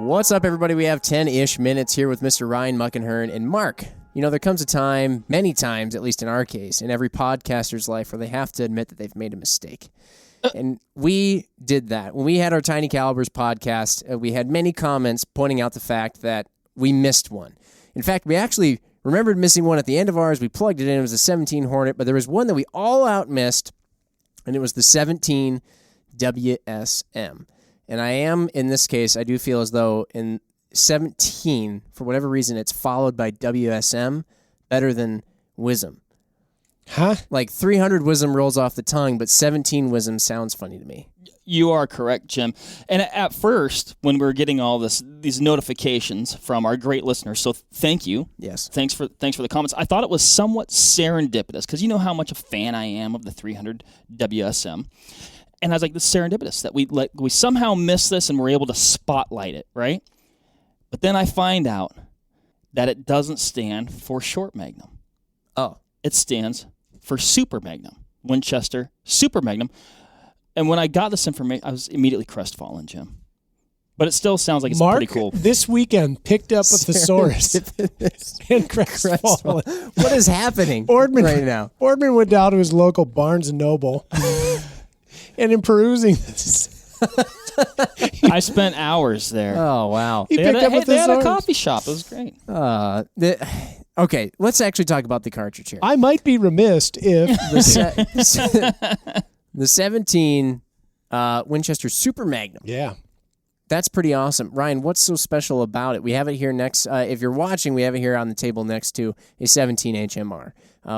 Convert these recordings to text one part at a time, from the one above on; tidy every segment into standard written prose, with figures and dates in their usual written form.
What's up, everybody? We have 10-ish minutes here with Mr. Ryan Muckenhern. And Mark, you know, there comes a time, many times, at least in our case, in every podcaster's life where they have to admit that they've made a mistake. And we did that. When we had our Tiny Calibers podcast, we had many comments pointing out the fact that we missed one. In fact, we actually remembered missing one at the end of ours. We plugged it in. It was a 17 Hornet, but there was one that we all out missed, and it was the 17 WSM. And I am, in this case, I do feel as though in 17, for whatever reason, it's followed by WSM better than WISM. Huh? Like 300 WISM rolls off the tongue, but 17 WISM sounds funny to me. You are correct, Jim. And at first, when we were getting all these notifications from our great listeners, so thank you. Yes. Thanks for the comments. I thought it was somewhat serendipitous because you know how much a fan I am of the 300 WSM. And I was like, this is serendipitous that we somehow missed this and we're able to spotlight it, right? But then I find out that it doesn't stand for short magnum. Oh. It stands for super magnum, Winchester super magnum. And when I got this information, I was immediately crestfallen, Jim. But it still sounds like it's Mark, pretty cool. This weekend picked up a thesaurus and crestfallen. What is happening right now? Boardman went down to his local Barnes & Noble. And in perusing this, I spent hours there. Oh, wow. He picked up a they had a thesaurus. coffee shop. It was great. Okay, let's actually talk about the cartridge here. I might be remiss if The 17 Winchester Super Magnum. Yeah. That's pretty awesome. Ryan, what's so special about it? We have it here next. If you're watching, we have it here on the table next to a 17 HMR,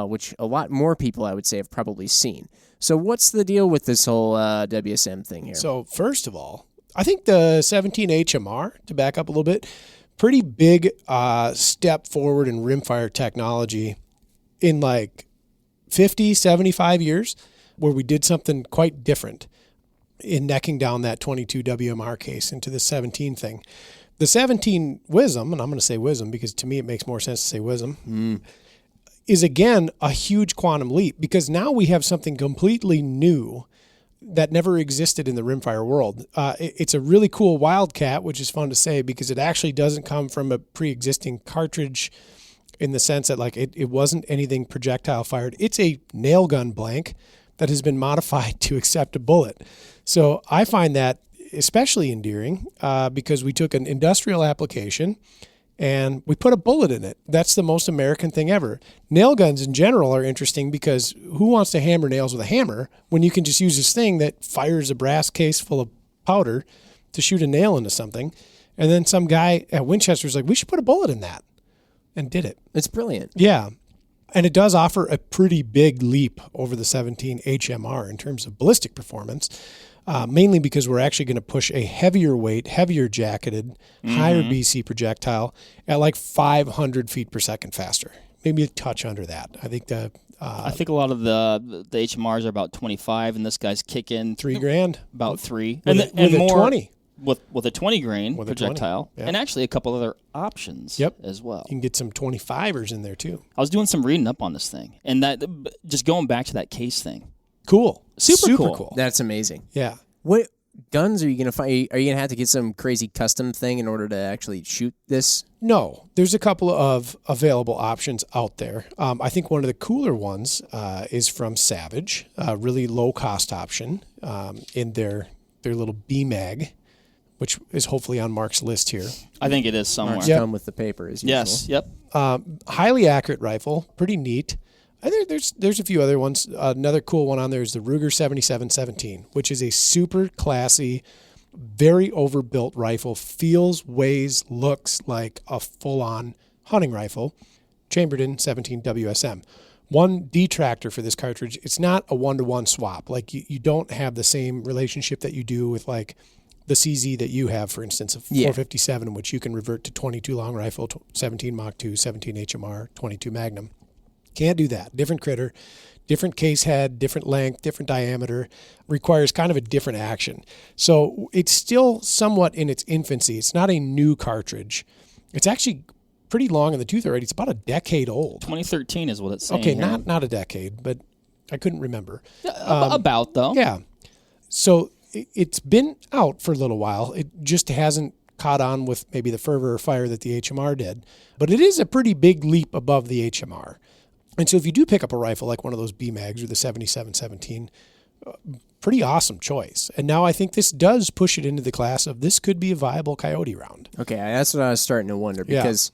which a lot more people, I would say, have probably seen. So what's the deal with this whole WSM thing here? So first of all, I think the 17 HMR, to back up a little bit, pretty big step forward in rimfire technology in like 50, 75 years, where we did something quite different in necking down that 22 WMR case into the 17 thing. The 17 WISM, and I'm going to say WISM because to me it makes more sense to say WISM, is again a huge quantum leap because now we have something completely new that never existed in the rimfire world. It's a really cool wildcat, which is fun to say because it actually doesn't come from a pre-existing cartridge in the sense that like it wasn't anything projectile fired. It's a nail gun blank that has been modified to accept a bullet. So I find that especially endearing because we took an industrial application and we put a bullet in it. That's the most American thing ever. Nail guns in general are interesting because who wants to hammer nails with a hammer when you can just use this thing that fires a brass case full of powder to shoot a nail into something? And then some guy at Winchester's like, we should put a bullet in that, and did it. It's brilliant. Yeah. And it does offer a pretty big leap over the 17 HMR in terms of ballistic performance, mainly because we're actually going to push a heavier weight, heavier jacketed, higher BC projectile at like 500 feet per second faster, maybe a touch under that. I think I think a lot of the HMRs are about 25, and this guy's kicking $3,000 about $3, with and a more 20 with a 20 grain with a projectile, 20, yeah. and actually a couple other options as well. You can get some 25ers in there too. I was doing some reading up on this thing, and that just going back to that case thing. Cool. Super cool. That's amazing. Yeah. What guns are you going to find? Are you going to have to get some crazy custom thing in order to actually shoot this? No, there's a couple of available options out there. I think one of the cooler ones is from Savage, a really low-cost option in their little B-Mag, which is hopefully on Mark's list here. I think it is somewhere. Mark's come with the paper, as usual. Yes, yep. Highly accurate rifle, pretty neat. I think there's a few other ones. Another cool one on there is the Ruger 7717, which is a super classy, very overbuilt rifle. Feels, weighs, looks like a full-on hunting rifle. Chambered in 17 WSM. One detractor for this cartridge, it's not a one-to-one swap. Like you don't have the same relationship that you do with like the CZ that you have, for instance, a 457, in which you can revert to 22 long rifle, 17 Mach 2, 17 HMR, 22 Magnum. Can't do that. Different critter, different case head, different length, different diameter, requires kind of a different action. So it's still somewhat in its infancy. It's not a new cartridge. It's actually pretty long in the tooth already. It's about a decade old. 2013 is what it's saying. Okay, here. not a decade, but I couldn't remember. About, though. Yeah. So it's been out for a little while. It just hasn't caught on with maybe the fervor or fire that the HMR did. But it is a pretty big leap above the HMR. And so if you do pick up a rifle like one of those B-Mags or the 7717, pretty awesome choice. And now I think this does push it into the class of this could be a viable coyote round. Okay, that's what I was starting to wonder because...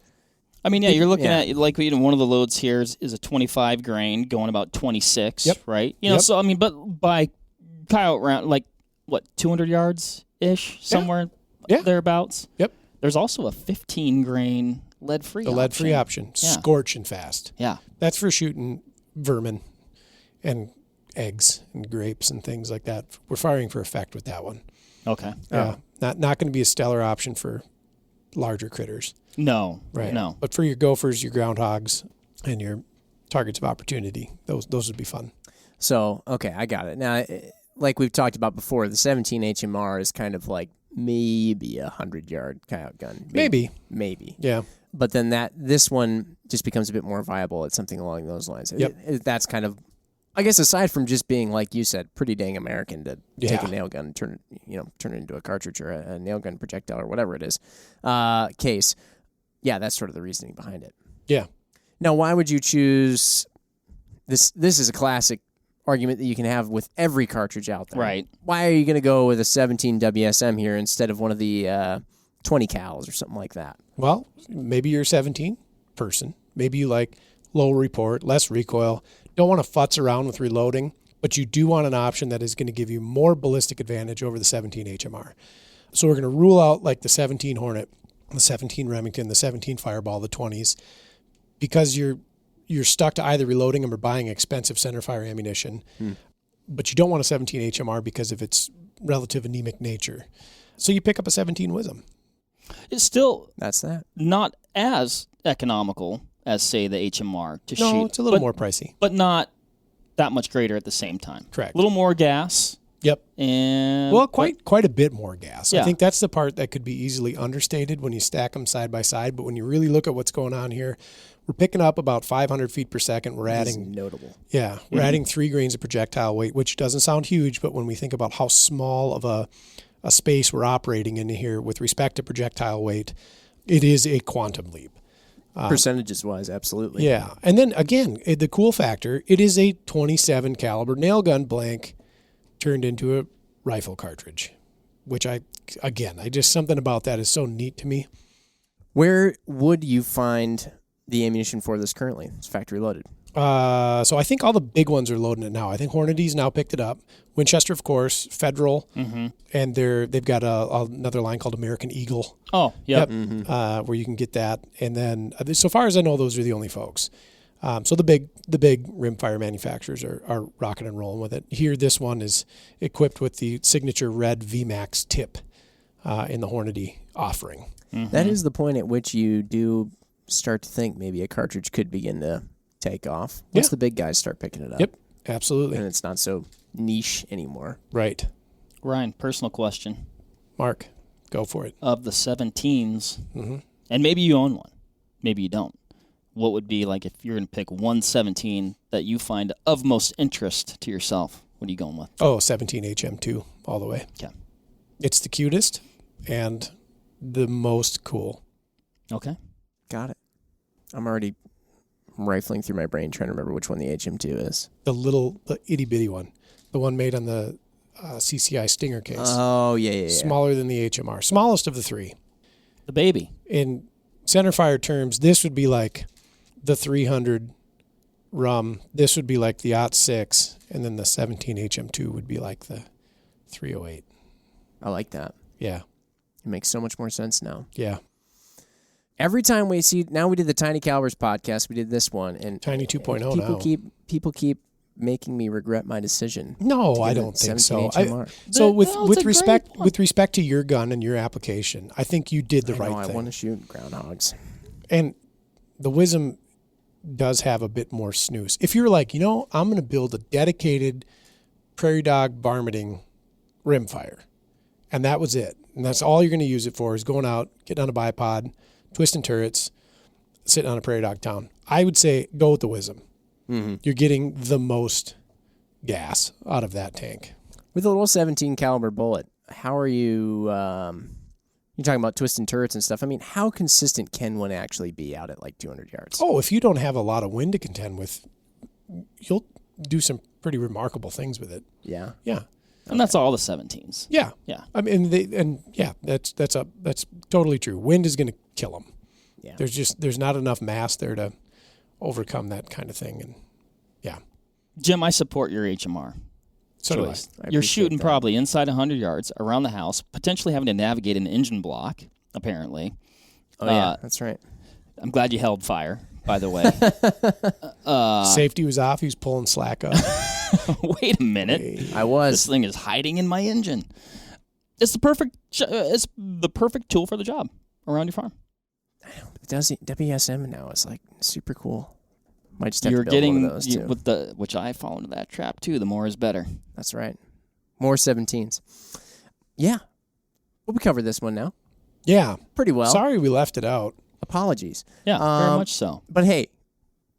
I mean, you're looking at, like, one of the loads here is a 25 grain going about 26, right? So, I mean, but by coyote round, like, what, 200 yards-ish, somewhere thereabouts? Yep. There's also a 15 grain lead-free option. The lead-free option, scorching fast. Yeah. That's for shooting vermin and eggs and grapes and things like that. We're firing for effect with that one. Okay. Yeah. Not going to be a stellar option for larger critters. No. Right. No. But for your gophers, your groundhogs, and your targets of opportunity, those would be fun. So, okay, I got it. Now, like we've talked about before, the 17 HMR is kind of like maybe a 100-yard coyote gun. Maybe. Yeah. But then this one just becomes a bit more viable at something along those lines. Yep. That's kind of, I guess, aside from just being, like you said, pretty dang American to take a nail gun and turn it into a cartridge or a nail gun projectile or whatever it is, case. Yeah, that's sort of the reasoning behind it. Yeah. Now, why would you choose this? This is a classic argument that you can have with every cartridge out there. Right. Why are you going to go with a 17 WSM here instead of one of the 20 cals or something like that? Well, maybe you're a 17 person. Maybe you like low report, less recoil, don't want to futz around with reloading, but you do want an option that is going to give you more ballistic advantage over the 17 HMR. So we're going to rule out like the 17 Hornet, the 17 Remington, the 17 Fireball, the 20s, because you're stuck to either reloading them or buying expensive centerfire ammunition. But you don't want a 17 HMR because of its relative anemic nature. So you pick up a 17 Wisdom. It's still that's that not as economical as, say, the HMR to shoot. No, it's a little more pricey. But not that much greater at the same time. Correct. A little more gas. Yep. And quite a bit more gas. Yeah. I think that's the part that could be easily understated when you stack them side by side. But when you really look at what's going on here, we're picking up about 500 feet per second. We're adding notable. Yeah, we're adding 3 grains of projectile weight, which doesn't sound huge, but when we think about how small of a space we're operating in here with respect to projectile weight, it is a quantum leap. Percentages wise, absolutely. Yeah, and then again, the cool factor, it is a 27 caliber nail gun blank turned into a rifle cartridge, which just something about that is so neat to me. Where would you find the ammunition for this currently? It's factory loaded. So I think all the big ones are loading it now. I think Hornady's now picked it up. Winchester, of course, Federal, and they've got another line called American Eagle. Oh, yep. Where you can get that. And then, so far as I know, those are the only folks. So the big rimfire manufacturers are rocking and rolling with it. Here, this one is equipped with the signature red VMAX tip in the Hornady offering. That is the point at which you do start to think maybe a cartridge could begin to take off once the big guys start picking it up. Yep, absolutely. And it's not so niche anymore. Right. Ryan, personal question. Mark, go for it. Of the 17s, and maybe you own one, maybe you don't, what would be, like, if you're going to pick one 17 that you find of most interest to yourself, what are you going with? Oh, 17 HM2 all the way. Okay. It's the cutest and the most cool. Okay. Got it. I'm already rifling through my brain trying to remember which one the HM2 is. The itty bitty one. The one made on the CCI Stinger case. Oh, yeah. Smaller than the HMR. Smallest of the 3. The baby. In centerfire terms, this would be like the 300 Rum. This would be like the /6, and then the 17 HM2 would be like the 308. I like that. Yeah. It makes so much more sense now. Yeah. Every time we see, now we did the Tiny Calibers podcast, we did this one, and Tiny 2.0 now. People keep making me regret my decision. No, I don't think so. With respect to your gun and your application, I think you did the right thing. I want to shoot groundhogs. And the Wisdom does have a bit more snooze. If you're like, I'm going to build a dedicated prairie dog varminting rimfire, and that was it, and that's all you're going to use it for is going out, getting on a bipod, twisting turrets, sitting on a prairie dog town, I would say go with the Wisdom. You're getting the most gas out of that tank. With a little 17 caliber bullet, how are you, You're talking about twisting turrets and stuff. I mean, how consistent can one actually be out at like 200 yards? Oh, if you don't have a lot of wind to contend with, you'll do some pretty remarkable things with it. Yeah. Yeah. And that's all the 17s. Yeah. Yeah. I mean, that's totally true. Wind is going to kill them. Yeah. There's not enough mass there to overcome that kind of thing. And yeah. Jim, I support your HMR. So do I. choice. You're shooting that. probably inside 100 yards around the house, potentially having to navigate an engine block, apparently. Oh, yeah, that's right. I'm glad you held fire, by the way. Safety was off. He was pulling slack up. Wait a minute. I was. This thing is hiding in my engine. It's the perfect tool for the job around your farm. WSM now is like super cool. Might just have You're to build getting one of those too. with which I fall into that trap too. The more is better. That's right. More 17s. Yeah. Well, we covered this one now. Yeah. Pretty well. Sorry we left it out. Apologies. Yeah, very much so. But hey,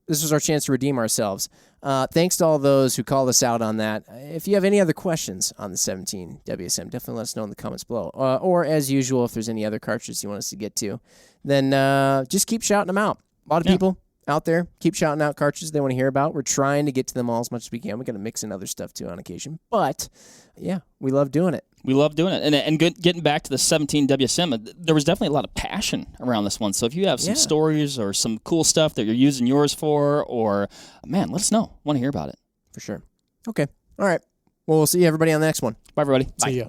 this was our chance to redeem ourselves. Thanks to all those who called us out on that. If you have any other questions on the 17 WSM, definitely let us know in the comments below. Or as usual, if there's any other cartridges you want us to get to, then just keep shouting them out. A lot of people out there keep shouting out cartridges they want to hear about. We're trying to get to them all as much as we can. We got to mix in other stuff too on occasion. But yeah, we love doing it. We love doing it. And getting back to the 17 WSM, there was definitely a lot of passion around this one. So if you have some stories or some cool stuff that you're using yours for, or, man, let us know. Want to hear about it. For sure. Okay. All right. Well, we'll see everybody on the next one. Bye, everybody. See ya.